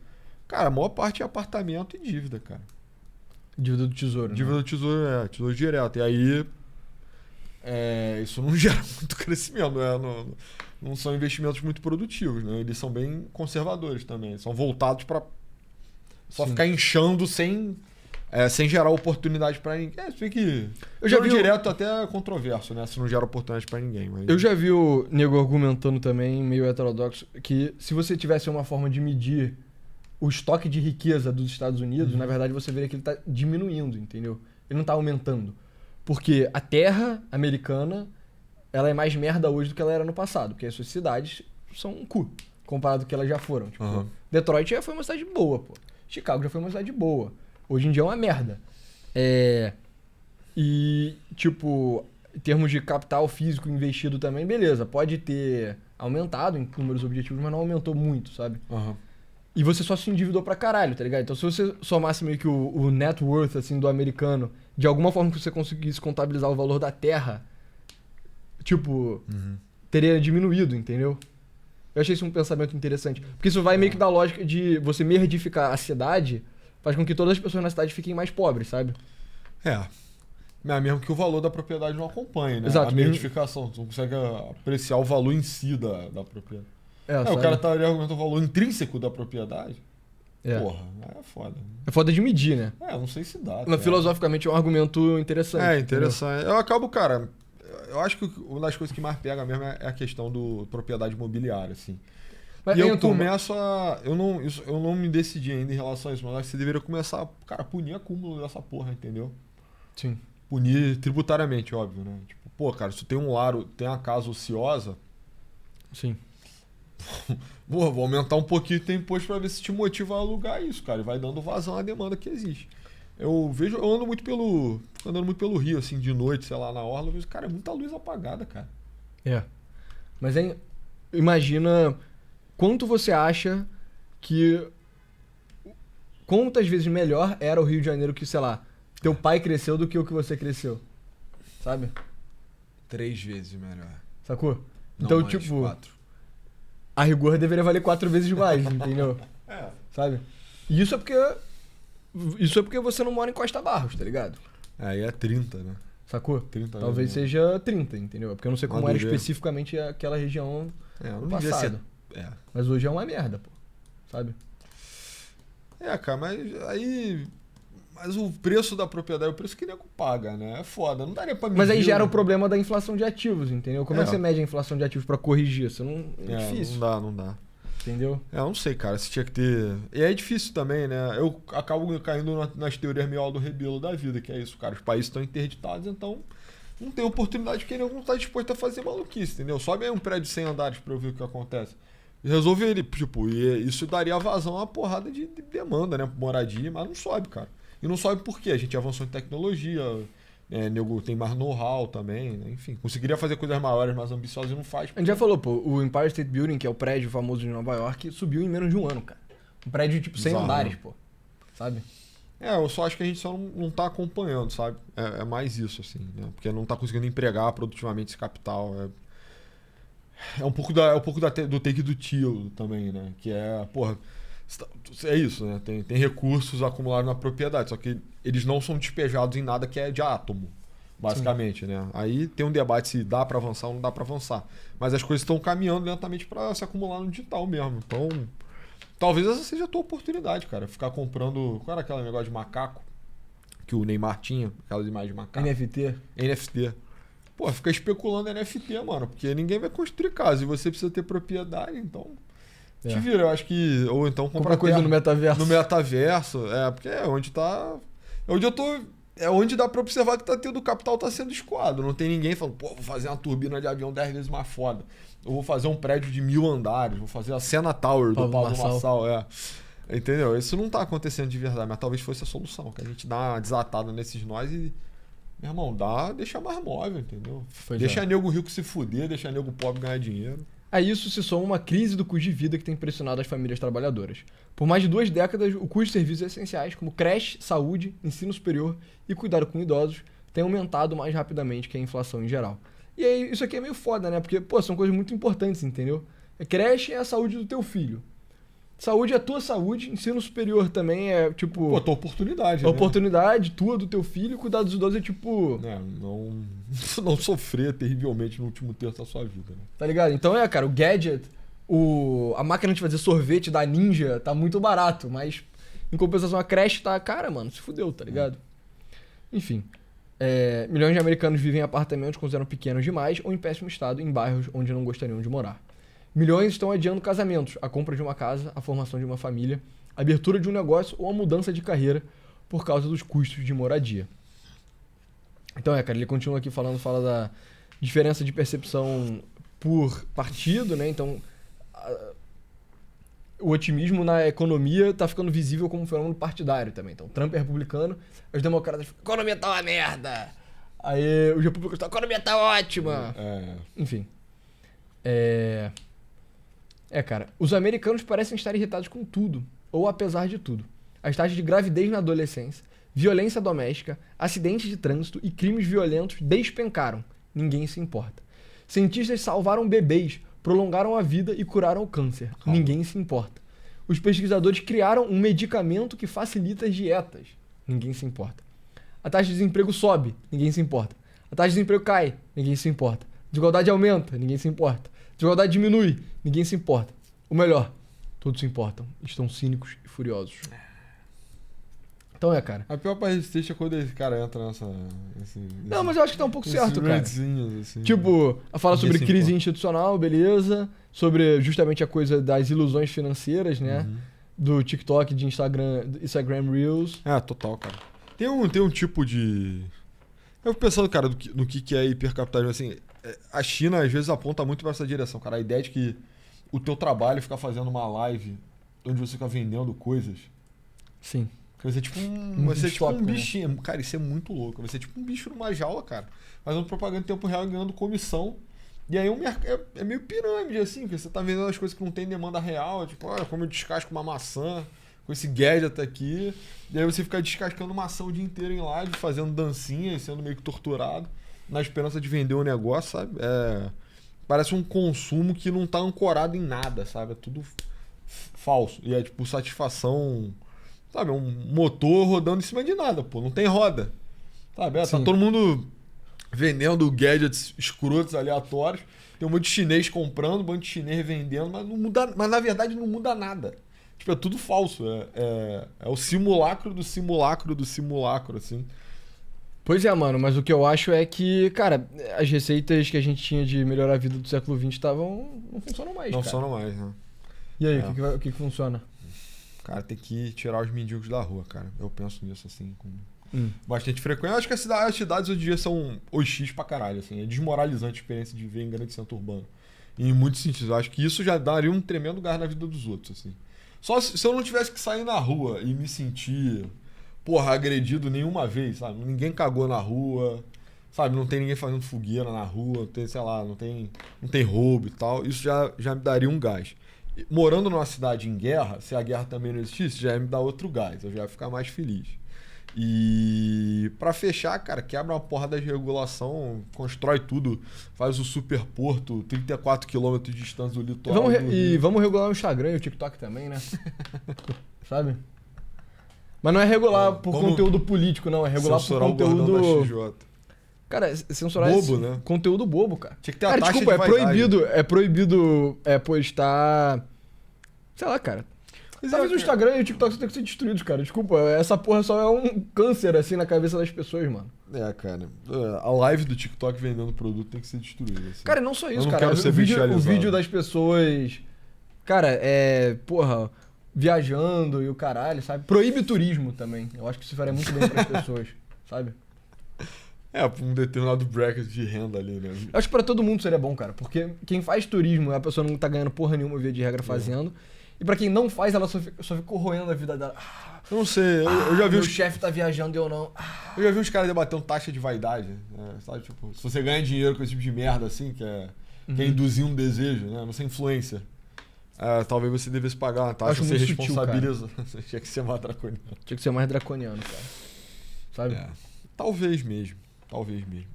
Cara, a maior parte é apartamento e dívida, cara. Dívida do tesouro. Dívida do tesouro, tesouro direto. E aí, isso não gera muito crescimento, né? Não são investimentos muito produtivos, né? Eles são bem conservadores também. São voltados para só ficar inchando sem gerar oportunidade para ninguém. Isso que eu já vi direto até controverso, né? Se não gera oportunidade para ninguém. Mas... Eu já vi o nego argumentando também, meio heterodoxo, que se você tivesse uma forma de medir o estoque de riqueza dos Estados Unidos, na verdade você vê que ele tá diminuindo, entendeu? Ele não tá aumentando. Porque a terra americana, ela é mais merda hoje do que ela era no passado, porque as suas cidades são um cu, comparado ao que elas já foram. Tipo, Detroit já foi uma cidade boa, pô. Chicago já foi uma cidade boa. Hoje em dia é uma merda. E, tipo, em termos de capital físico investido também, beleza, pode ter aumentado em números objetivos, mas não aumentou muito, sabe? E você só se endividou pra caralho, tá ligado? Então se você somasse meio que o net worth, assim, do americano, de alguma forma que você conseguisse contabilizar o valor da terra, tipo, teria diminuído, entendeu? Eu achei isso um pensamento interessante. Porque isso vai meio que da lógica de você merdificar a cidade, faz com que todas as pessoas na cidade fiquem mais pobres, sabe? Mesmo que o valor da propriedade não acompanhe, né? Exato, A merdificação, tu não consegue apreciar o valor em si da propriedade. o sabe? cara tá ali argumentando o valor intrínseco da propriedade. Porra, é foda. É foda de medir, né? Não sei se dá. Mas filosoficamente é um argumento interessante. Interessante. Entendeu? Eu acabo, cara, eu acho que uma das coisas que mais pega mesmo é a questão do propriedade imobiliária, assim. Mas e eu começo a... Eu não me decidi ainda em relação a isso, mas acho que você deveria começar, cara, a punir acúmulo dessa porra, entendeu? Sim. Punir tributariamente, óbvio, né? Tipo, pô, cara, se tu tem um lar, tem uma casa ociosa... Sim. Pô, vou aumentar um pouquinho o teu imposto pra ver se te motiva a alugar isso, cara. E vai dando vazão à demanda que existe. Eu ando muito pelo Rio, assim, de noite, sei lá, na orla, eu vejo, cara, é muita luz apagada, cara. Mas imagina quanto você acha que... Quantas vezes melhor era o Rio de Janeiro que, sei lá, teu pai cresceu do que o que você cresceu. Sabe? 3 vezes melhor. Sacou? Não, Então, mais tipo... 4. A rigor deveria valer 4 vezes mais, entendeu? Sabe? E isso é porque você não mora em Costa Barros, tá ligado? Aí é 30, né? Sacou? 30 Talvez vezes seja 30, entendeu? Porque eu não sei como era Madureira. especificamente aquela região não no devia passado. ser. Mas hoje é uma merda, pô. Sabe? Cara, mas aí... Mas o preço da propriedade é o preço que nego paga, né? É foda, não daria pra medir. Mas aí gera o problema da inflação de ativos, entendeu? Como é que você mede a inflação de ativos pra corrigir? Isso não é difícil. Não dá. Entendeu? Eu não sei, cara, se tinha que ter... E é difícil também, né? Eu acabo caindo nas teorias meio do Rebelo da vida, que é isso, cara. Os países estão interditados, então não tem oportunidade porque ele não tá disposto a fazer maluquice, entendeu? Sobe aí um prédio de 100 andares pra eu ver o que acontece. Resolve ele, tipo, e isso daria vazão a uma porrada de demanda, né? Moradia, mas não sobe, cara. E não sobe por quê? A gente avançou em tecnologia, nego tem mais know-how também, né? Enfim, conseguiria fazer coisas maiores, mais ambiciosas e não faz. A gente já falou, pô, o Empire State Building, que é o prédio famoso de Nova York, subiu em menos de um ano, cara. Um prédio tipo 100 andares, pô. Sabe? Eu só acho que a gente só não tá acompanhando, sabe? É mais isso, assim, né? Porque não tá conseguindo empregar produtivamente esse capital. É um pouco do take do tio também, né? Que porra... É isso, né? Tem recursos acumulados na propriedade, só que eles não são despejados em nada que é de átomo, basicamente, Sim. né? Aí tem um debate se dá para avançar ou não dá para avançar. Mas as coisas estão caminhando lentamente para se acumular no digital mesmo. Então, talvez essa seja a tua oportunidade, cara. Ficar comprando... Qual era aquele negócio de macaco que o Neymar tinha? Aquelas imagens de macaco. NFT. Pô, fica especulando NFT, mano, porque ninguém vai construir casa e você precisa ter propriedade, então... Te vira, eu acho que... Ou então comprar coisa no metaverso. No metaverso, porque é onde tá... É onde eu tô... É onde dá pra observar que tá tendo o capital tá sendo escoado. Não tem ninguém falando, pô, vou fazer uma turbina de avião 10 vezes mais foda. Eu vou fazer um prédio de 1000 andares. Vou fazer a Sena Tower do Pablo Marçal. Entendeu? Isso não tá acontecendo de verdade, mas talvez fosse a solução. Que a gente dá uma desatada nesses nós e... Meu irmão, deixa mais móvel, entendeu? Deixa nego rico se fuder, deixa nego pobre ganhar dinheiro. A isso se soma uma crise do custo de vida que tem pressionado as famílias trabalhadoras. Por mais de 2 décadas, o custo de serviços essenciais como creche, saúde, ensino superior e cuidado com idosos tem aumentado mais rapidamente que a inflação em geral. E aí, isso aqui é meio foda, né? Porque, pô, são coisas muito importantes, entendeu? Creche é a saúde do teu filho. Saúde é a tua saúde, ensino superior também é tipo... Pô, tua oportunidade, a oportunidade tua, do teu filho, cuidar dos idosos é tipo... Não sofrer terrivelmente no último terço da sua vida, né? Tá ligado? Então cara, o gadget, a máquina de fazer sorvete da Ninja tá muito barato, mas em compensação a creche tá cara, mano, se fudeu, tá ligado? Enfim, milhões de americanos vivem em apartamentos consideram pequenos demais ou em péssimo estado em bairros onde não gostariam de morar. Milhões estão adiando casamentos, a compra de uma casa, a formação de uma família, abertura de um negócio ou a mudança de carreira por causa dos custos de moradia. Então, cara, ele continua aqui fala da diferença de percepção por partido, né? Então, o otimismo na economia tá ficando visível como um fenômeno partidário também. Então, Trump é republicano, os democratas ficam, economia tá uma merda. Aí os republicanos estão, a economia tá ótima. Enfim. Cara, os americanos parecem estar irritados com tudo, ou apesar de tudo. As taxas de gravidez na adolescência, violência doméstica, acidentes de trânsito e crimes violentos despencaram. Ninguém se importa. Cientistas salvaram bebês, prolongaram a vida e curaram o câncer. Calma. Ninguém se importa. Os pesquisadores criaram um medicamento que facilita as dietas. Ninguém se importa. A taxa de desemprego sobe. Ninguém se importa. A taxa de desemprego cai. Ninguém se importa. Desigualdade aumenta. Ninguém se importa. Desigualdade diminui. Ninguém se importa. O melhor, todos se importam. Estão cínicos e furiosos. Então cara. A pior parte é quando esse cara entra nessa... Não, mas eu acho que tá um pouco certo, cara. Assim. Tipo, fala sobre Ninguém se crise importa. institucional, beleza. Sobre justamente a coisa das ilusões financeiras, né? Do TikTok, de Instagram Reels. Total, cara. Tem um tipo de... Eu fico pensando, cara, no que é hipercapitalismo, assim... A China, às vezes, aponta muito pra essa direção, cara. A ideia de que o teu trabalho ficar fazendo uma live onde você fica vendendo coisas... Sim. Vai ser tipo distópico, um né? bichinho. Cara, isso é muito louco. Vai ser tipo um bicho numa jaula, cara. Fazendo propaganda em tempo real e ganhando comissão. E aí é meio pirâmide, assim, porque você tá vendendo as coisas que não tem demanda real. Tipo, olha como eu descasco uma maçã com esse gadget aqui. E aí você fica descascando maçã o dia inteiro em live, fazendo dancinha e sendo meio que torturado, na esperança de vender o negócio, sabe? Parece um consumo que não tá ancorado em nada, sabe? É tudo falso. E é tipo satisfação... Sabe, um motor rodando em cima de nada, pô. Não tem roda. Sabe? Tá todo mundo vendendo gadgets escrotos, aleatórios. Tem um monte de chinês comprando, um monte de chinês vendendo, mas não muda, mas na verdade não muda nada. Tipo, é tudo falso. É o simulacro do simulacro do simulacro, assim. Pois é, mano, mas o que eu acho é que, cara, as receitas que a gente tinha de melhorar a vida do século XX não funcionam mais, Não cara. funcionam mais, né? E aí, o que funciona? Cara, tem que tirar os mendigos da rua, cara. Eu penso nisso, assim, com bastante frequência. Eu acho que as cidades hoje em dia são OX pra caralho, assim. É desmoralizante a experiência de viver em grande centro urbano. E em muitos sentidos. Eu acho que isso já daria um tremendo gás na vida dos outros, assim. Só se eu não tivesse que sair na rua e me sentir, agredido nenhuma vez, sabe? Ninguém cagou na rua, sabe? Não tem ninguém fazendo fogueira na rua, não tem, sei lá, não tem roubo e tal. Isso já me daria um gás. Morando numa cidade em guerra, se a guerra também não existisse, já ia me dar outro gás, eu já ia ficar mais feliz. E pra fechar, cara, quebra uma porra da regulação, constrói tudo, faz o superporto, 34 km de distância do litoral. Vamos regular o Instagram e o TikTok também, né? Sabe? Mas não é regular por conteúdo político, não, é regular por conteúdo... Da XJ. Cara, censurar bobo, né? Conteúdo bobo, cara. Tinha que ter a cara, taxa desculpa, de vaidade. é proibido postar... Sei lá, cara. Talvez o Instagram e o TikTok tenham que ser destruídos, cara. Desculpa, essa porra só é um câncer, assim, na cabeça das pessoas, mano. Cara. A live do TikTok vendendo produto tem que ser destruída. Assim. Cara, não só isso, eu não cara. Quero ser o vídeo das pessoas... Cara, viajando e o caralho, sabe? Proíbe o turismo também. Eu acho que isso faria muito bem pras pessoas, sabe? Um determinado bracket de renda ali, né? Eu acho que pra todo mundo seria bom, cara. Porque quem faz turismo, a pessoa não tá ganhando porra nenhuma via de regra fazendo. E pra quem não faz, ela só fica corroendo a vida dela. Eu não sei, eu já vi meu chefe tá viajando e eu não. Eu já vi uns caras debatendo taxa de vaidade. Sabe, tipo, se você ganha dinheiro com esse tipo de merda assim, que é induzir um desejo, né? Você é influencer. Talvez você devesse pagar uma taxa, você responsabiliza. Tinha que ser mais draconiano. Tinha que ser mais draconiano, cara. Sabe? Talvez mesmo.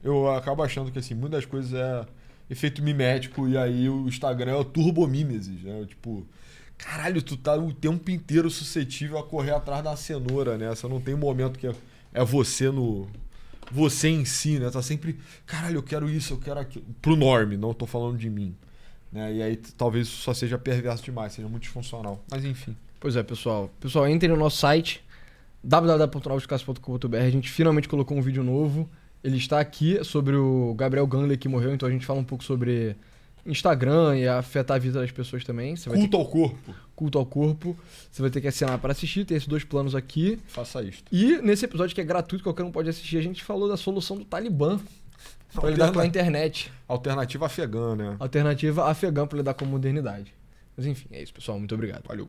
Eu acabo achando que assim, muitas coisas é efeito mimético e aí o Instagram é o turbomímesis, né? Tipo, caralho, tu tá o tempo inteiro suscetível a correr atrás da cenoura, né? Você não tem um momento que é você em si, né? Tá sempre, caralho, eu quero isso, eu quero aquilo. Pro norme, não tô falando de mim. Né? E aí talvez isso só seja perverso demais, seja muito disfuncional. Mas enfim. Pois é, pessoal. Pessoal, entrem no nosso site www.nauticast.com.br. A gente finalmente colocou um vídeo novo. Ele está aqui sobre o Gabriel Gandler que morreu, então a gente fala um pouco sobre Instagram e afetar a vida das pessoas também. Você vai Culto ao corpo. Culto ao corpo. Você vai ter que assinar para assistir. Tem esses 2 planos aqui. Faça isto. E nesse episódio que é gratuito, qualquer um pode assistir, a gente falou da solução do Talibã para lidar com a internet. Alternativa afegã, né? Alternativa afegã para lidar com a modernidade. Mas enfim, é isso, pessoal. Muito obrigado. Valeu.